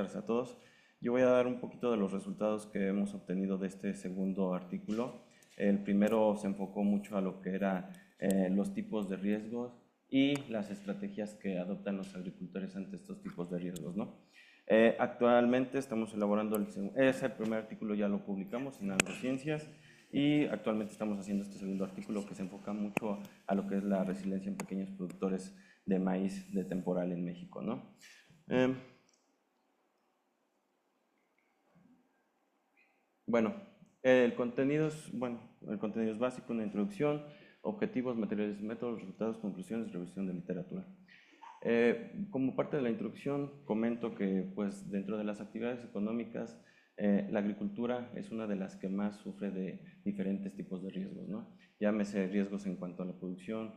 tardes a todos. Yo voy a dar un poquito de los resultados que hemos obtenido de este segundo artículo. El primero se enfocó mucho a lo que era los tipos de riesgos y las estrategias que adoptan los agricultores ante estos tipos de riesgos, ¿no? Actualmente estamos elaborando ese primer artículo, ya lo publicamos en Agrociencias, y actualmente estamos haciendo este segundo artículo que se enfoca mucho a lo que es la resiliencia en pequeños productores de maíz de temporal en México, ¿no? Bueno, el contenido es básico, una introducción, objetivos, materiales, métodos, resultados, conclusiones, revisión de literatura. Como parte de la introducción, comento que pues, dentro de las actividades económicas, la agricultura es una de las que más sufre de diferentes tipos de riesgos, ¿no? Llámese riesgos en cuanto a la producción,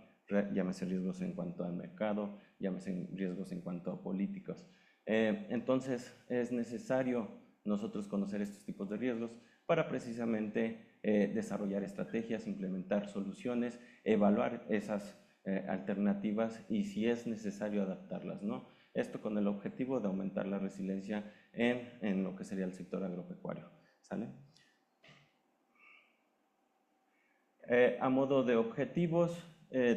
llámese riesgos en cuanto al mercado, llámese riesgos en cuanto a políticos. Entonces, es necesario nosotros conocer estos tipos de riesgos para precisamente desarrollar estrategias, implementar soluciones, evaluar esas alternativas y si es necesario adaptarlas, ¿no? Esto con el objetivo de aumentar la resiliencia en lo que sería el sector agropecuario, ¿sale? A modo de objetivos,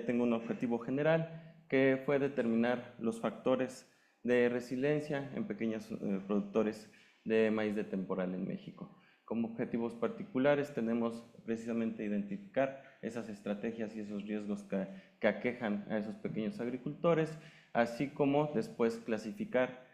tengo un objetivo general que fue determinar los factores de resiliencia en pequeños productores de maíz de temporal en México. Como objetivos particulares tenemos precisamente identificar esas estrategias y esos riesgos que aquejan a esos pequeños agricultores, así como después clasificar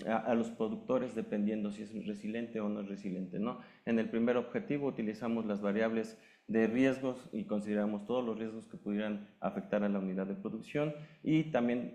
a los productores dependiendo si es resiliente o no es resiliente, ¿no? En el primer objetivo utilizamos las variables de riesgos y consideramos todos los riesgos que pudieran afectar a la unidad de producción y también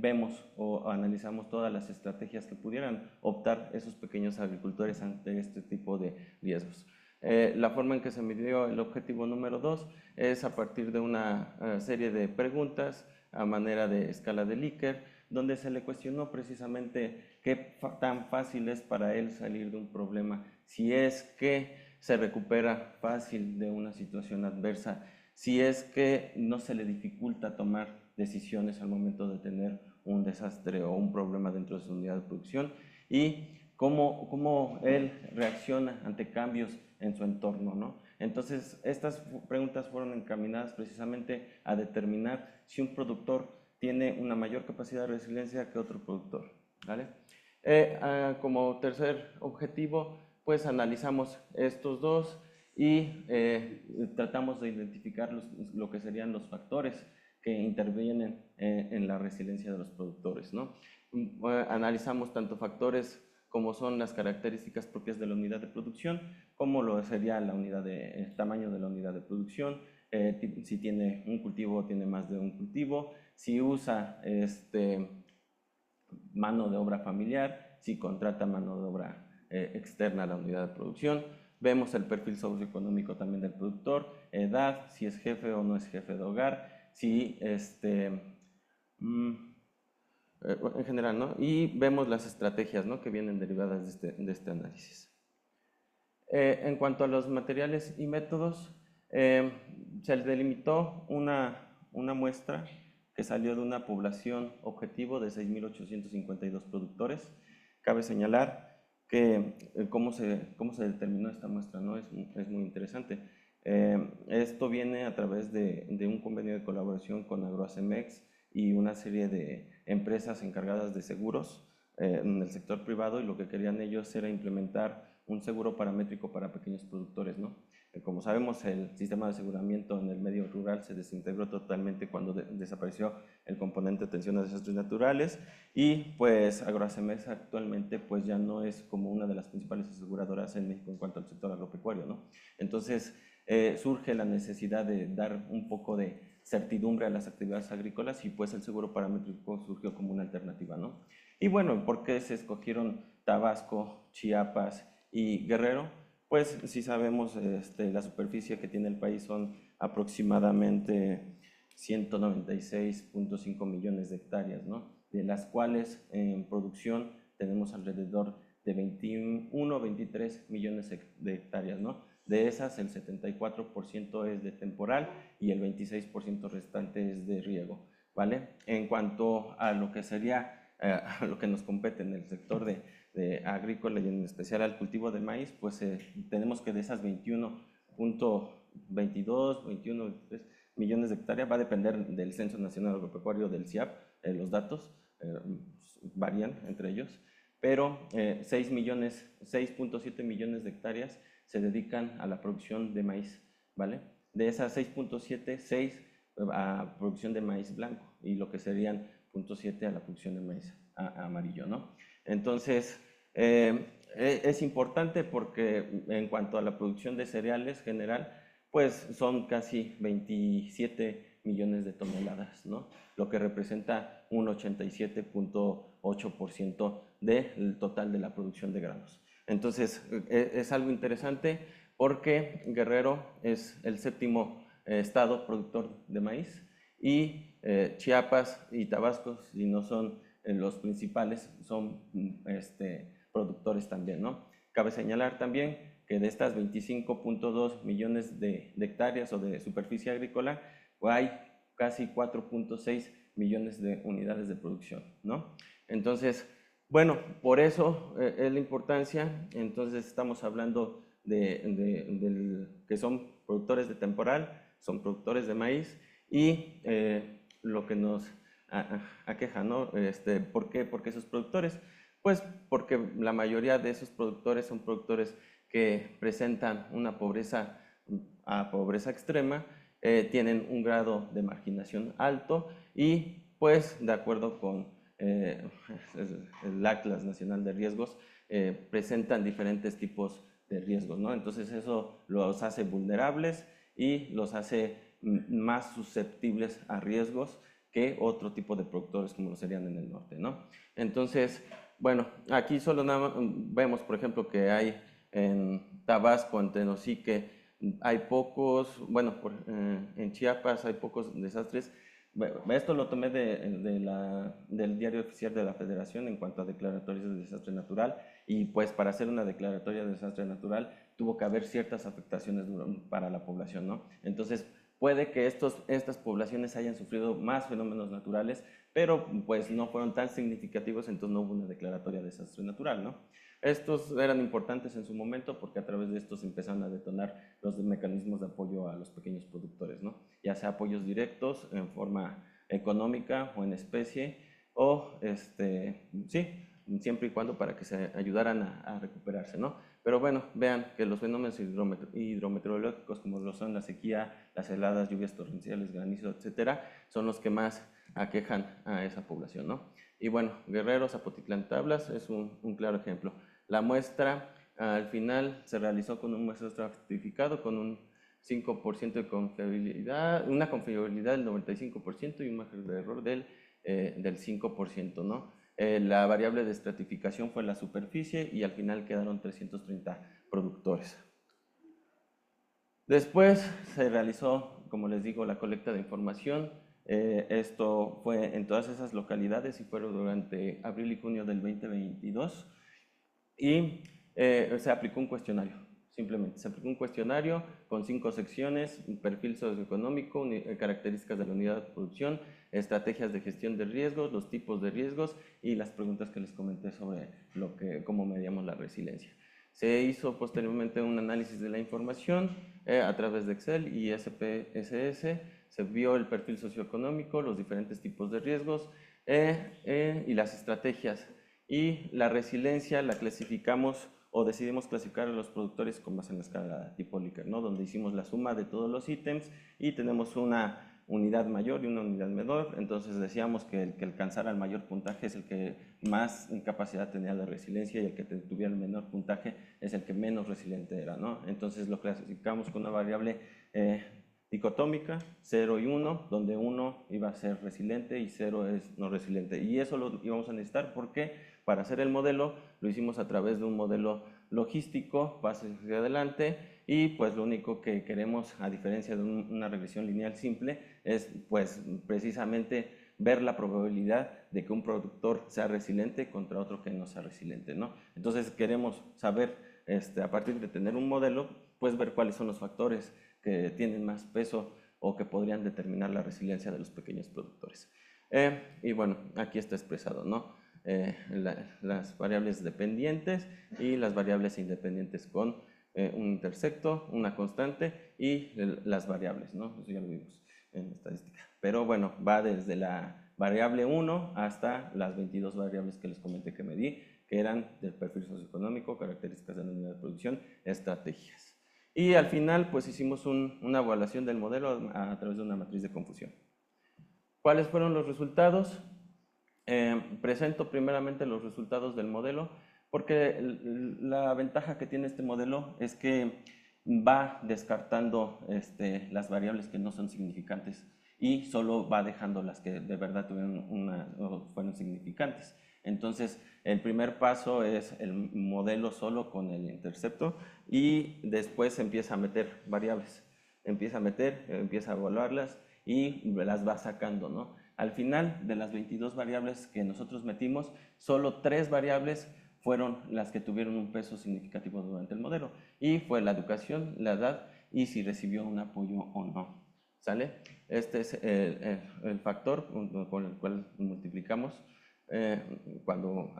vemos o analizamos todas las estrategias que pudieran optar esos pequeños agricultores ante este tipo de riesgos. La forma en que se midió el objetivo número 2 es a partir de una serie de preguntas a manera de escala de Likert, donde se le cuestionó precisamente qué tan fácil es para él salir de un problema, si es que se recupera fácil de una situación adversa, si es que no se le dificulta tomar decisiones al momento de tener un desastre o un problema dentro de su unidad de producción y cómo él reacciona ante cambios en su entorno, ¿no? Entonces, estas preguntas fueron encaminadas precisamente a determinar si un productor tiene una mayor capacidad de resiliencia que otro productor, ¿vale? Como tercer objetivo, pues analizamos estos dos y tratamos de identificar lo que serían los factores que intervienen en la resiliencia de los productores, ¿no? Analizamos tanto factores como son las características propias de la unidad de producción, como lo sería el tamaño de la unidad de producción, si tiene un cultivo o tiene más de un cultivo, si usa mano de obra familiar, si contrata mano de obra externa a la unidad de producción. Vemos el perfil socioeconómico también del productor, edad, si es jefe o no es jefe de hogar, si en general, ¿no? Y vemos las estrategias, ¿no?, que vienen derivadas de este análisis. En cuanto a los materiales y métodos, se delimitó una muestra que salió de una población objetivo de 6.852 productores. Cabe señalar que cómo se determinó esta muestra, ¿no? Es muy interesante. Esto viene a través de un convenio de colaboración con Agroacemex y una serie de empresas encargadas de seguros en el sector privado, y lo que querían ellos era implementar un seguro paramétrico para pequeños productores, ¿no? Como sabemos, el sistema de aseguramiento en el medio rural se desintegró totalmente cuando desapareció el componente de atención a desastres naturales, y pues Agroacemex actualmente pues ya no es como una de las principales aseguradoras en México en cuanto al sector agropecuario, ¿no? Entonces surge la necesidad de dar un poco de certidumbre a las actividades agrícolas, y pues el seguro paramétrico surgió como una alternativa, ¿no? Y bueno, ¿por qué se escogieron Tabasco, Chiapas y Guerrero? Pues si sabemos, la superficie que tiene el país son aproximadamente 196.5 millones de hectáreas, ¿no? De las cuales en producción tenemos alrededor de 21, 23 millones de hectáreas, ¿no? De esas, el 74% es de temporal y el 26% restante es de riego, ¿vale? En cuanto a lo que sería a lo que nos compete en el sector de agrícola y en especial al cultivo del maíz, pues tenemos que de esas 21.22, 21, 23 millones de hectáreas, va a depender del Censo Nacional Agropecuario del CIAP, los datos varían entre ellos, pero 6.7 millones de hectáreas se dedican a la producción de maíz, ¿vale? De esas 6.7, 6 a producción de maíz blanco y lo que serían 0.7 a la producción de maíz amarillo, ¿no? Entonces, es importante porque en cuanto a la producción de cereales general, pues son casi 27 millones de toneladas, ¿no? Lo que representa un 87.8% del total de la producción de granos. Entonces, es algo interesante porque Guerrero es el séptimo estado productor de maíz y Chiapas y Tabasco, si no son los principales, son productores también, ¿no? Cabe señalar también que de estas 25.2 millones de hectáreas o de superficie agrícola, hay casi 4.6 millones de unidades de producción, ¿no? Entonces, bueno, por eso es la importancia. Entonces estamos hablando que son productores de temporal, son productores de maíz y lo que nos aqueja, ¿no? ¿Por qué? Porque esos productores, pues porque la mayoría de esos productores son productores que presentan una pobreza extrema, tienen un grado de marginación alto y pues de acuerdo con el Atlas Nacional de Riesgos, presentan diferentes tipos de riesgos, ¿no? Entonces eso los hace vulnerables y los hace más susceptibles a riesgos que otro tipo de productores como lo serían en el norte, ¿no? Entonces, bueno, aquí solo vemos, por ejemplo, que hay en Tabasco, en Tenosique, hay pocos, bueno, en Chiapas hay pocos desastres. Esto lo tomé del diario oficial de la Federación en cuanto a declaratorias de desastre natural y pues para hacer una declaratoria de desastre natural tuvo que haber ciertas afectaciones para la población, ¿no? Entonces puede que estas poblaciones hayan sufrido más fenómenos naturales, pero pues no fueron tan significativos, entonces no hubo una declaratoria de desastre natural, ¿no? Estos eran importantes en su momento porque a través de estos empezaron a detonar los mecanismos de apoyo a los pequeños productores, ¿no? Ya sea apoyos directos en forma económica o en especie, o sí, siempre y cuando para que se ayudaran a recuperarse, ¿no? Pero bueno, vean que los fenómenos hidrometeorológicos como lo son la sequía, las heladas, lluvias torrenciales, granizo, etcétera, son los que más aquejan a esa población, ¿no? Y bueno, Guerrero, Zapotitlán, Tablas es un claro ejemplo. La muestra al final se realizó con un muestreo estratificado con un 5% de confiabilidad, una confiabilidad del 95% y un margen de error del 5%, ¿no? La variable de estratificación fue la superficie y al final quedaron 330 productores. Después se realizó, como les digo, la colecta de información. Esto fue en todas esas localidades y fueron durante abril y junio del 2022 y se aplicó un cuestionario, simplemente se aplicó un cuestionario con 5 secciones: un perfil socioeconómico, características de la unidad de producción, estrategias de gestión de riesgos, los tipos de riesgos y las preguntas que les comenté sobre cómo medíamos la resiliencia. Se hizo posteriormente un análisis de la información a través de Excel y SPSS, se vio el perfil socioeconómico, los diferentes tipos de riesgos y las estrategias. Y la resiliencia la clasificamos o decidimos clasificar a los productores con base en la escala tipo Likert, ¿no? Donde hicimos la suma de todos los ítems y tenemos una unidad mayor y una unidad menor. Entonces decíamos que el que alcanzara el mayor puntaje es el que más capacidad tenía de resiliencia y el que tuviera el menor puntaje es el que menos resiliente era, ¿no? Entonces lo clasificamos con una variable dicotómica, 0 y 1, donde 1 iba a ser resiliente y 0 es no resiliente. Y eso lo íbamos a necesitar porque para hacer el modelo lo hicimos a través de un modelo logístico, pasos hacia adelante, y pues lo único que queremos, a diferencia de una regresión lineal simple, es pues precisamente ver la probabilidad de que un productor sea resiliente contra otro que no sea resiliente, ¿no? Entonces queremos saber, a partir de tener un modelo, pues ver cuáles son los factores que tienen más peso o que podrían determinar la resiliencia de los pequeños productores. Y bueno, aquí está expresado, ¿no? las variables dependientes y las variables independientes con un intersecto, una constante y las variables, ¿no? Eso ya lo vimos en estadística. Pero bueno, va desde la variable 1 hasta las 22 variables que les comenté que medí, que eran del perfil socioeconómico, características de la unidad de producción, estrategias. Y al final, pues hicimos una evaluación del modelo a través de una matriz de confusión. ¿Cuáles fueron los resultados? Presento primeramente los resultados del modelo, porque la ventaja que tiene este modelo es que va descartando las variables que no son significantes y solo va dejando las que de verdad fueron significantes. Entonces, el primer paso es el modelo solo con el intercepto y después empieza a meter variables. Empieza a evaluarlas y las va sacando, ¿no? Al final de las 22 variables que nosotros metimos, solo 3 variables fueron las que tuvieron un peso significativo durante el modelo, y fue la educación, la edad y si recibió un apoyo o no. ¿Sale? Este es el factor con el cual multiplicamos cuando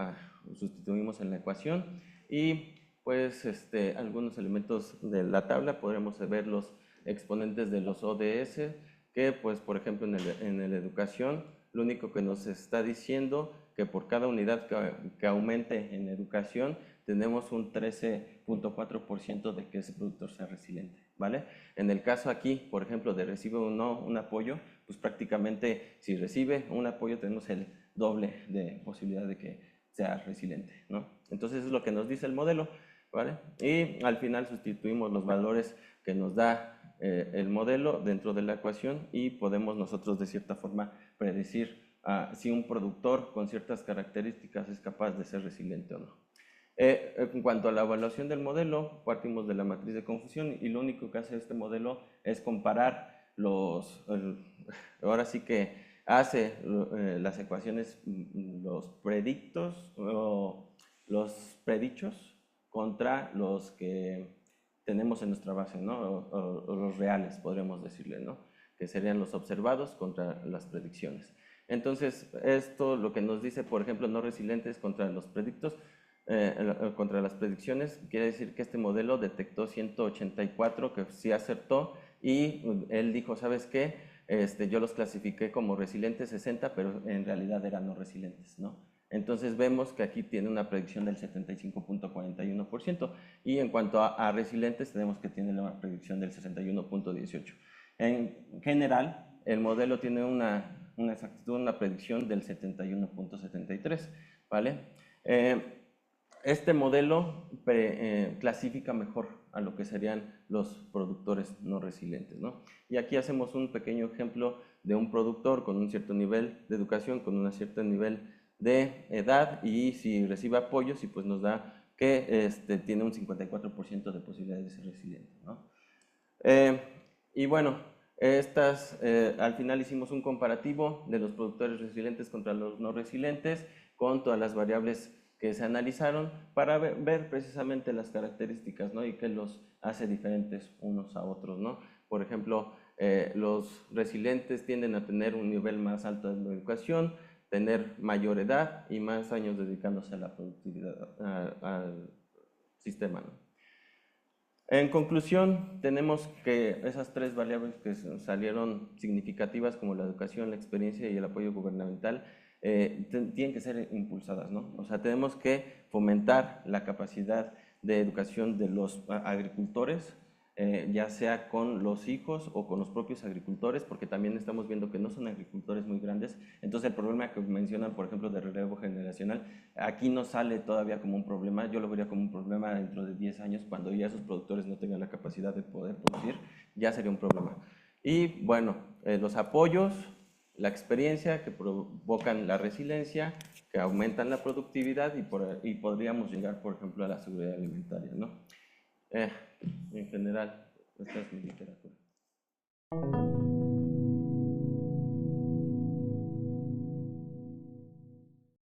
sustituimos en la ecuación, y pues algunos elementos de la tabla podremos ver los exponentes de los ODS, que pues por ejemplo en la educación lo único que nos está diciendo que por cada unidad que aumente en educación tenemos un 13.4% de que ese productor sea resiliente, ¿vale? En el caso aquí, por ejemplo, de recibe o no un apoyo, pues prácticamente si recibe un apoyo tenemos el doble de posibilidad de que sea resiliente, ¿no? Entonces es lo que nos dice el modelo, ¿vale? Y al final sustituimos los valores que nos da el modelo dentro de la ecuación y podemos nosotros de cierta forma predecir si un productor con ciertas características es capaz de ser resiliente o no. En cuanto a la evaluación del modelo, partimos de la matriz de confusión y lo único que hace este modelo es comparar ahora sí que hace las ecuaciones, los predictos o los predichos contra los que tenemos en nuestra base, ¿no? O los reales, podríamos decirle, ¿no? Que serían los observados contra las predicciones. Entonces, esto lo que nos dice, por ejemplo, no resilientes contra los predictos, contra las predicciones, quiere decir que este modelo detectó 184 que sí acertó y él dijo, ¿sabes qué? Yo los clasifiqué como resilientes 60, pero en realidad eran no resilientes, ¿no? Entonces vemos que aquí tiene una predicción del 75.41% y en cuanto a resilientes tenemos que tiene una predicción del 61.18%. En general, el modelo tiene una exactitud, una predicción del 71.73%, ¿vale? Este modelo clasifica mejor a lo que serían los productores no resilientes, ¿no? Y aquí hacemos un pequeño ejemplo de un productor con un cierto nivel de educación, con un cierto nivel de edad, y si recibe apoyos, y pues nos da que tiene un 54% de posibilidad de ser resiliente, ¿no? Y bueno, al final hicimos un comparativo de los productores resilientes contra los no resilientes con todas las variables que se analizaron para ver precisamente las características, ¿no? Y qué los hace diferentes unos a otros, ¿no? Por ejemplo, los resilientes tienden a tener un nivel más alto de educación, tener mayor edad y más años dedicándose a la productividad, al sistema, ¿no? En conclusión, tenemos que esas 3 variables que salieron significativas, como la educación, la experiencia y el apoyo gubernamental, tienen que ser impulsadas, ¿no? O sea, tenemos que fomentar la capacidad de educación de los agricultores, ya sea con los hijos o con los propios agricultores, porque también estamos viendo que no son agricultores muy grandes. Entonces el problema que mencionan, por ejemplo, de relevo generacional, aquí no sale todavía como un problema. Yo lo vería como un problema dentro de 10 años, cuando ya esos productores no tengan la capacidad de poder producir, ya sería un problema. Y bueno, los apoyos, la experiencia que provocan la resiliencia, que aumentan la productividad y podríamos llegar, por ejemplo, a la seguridad alimentaria, ¿no? En general, esta es mi literatura.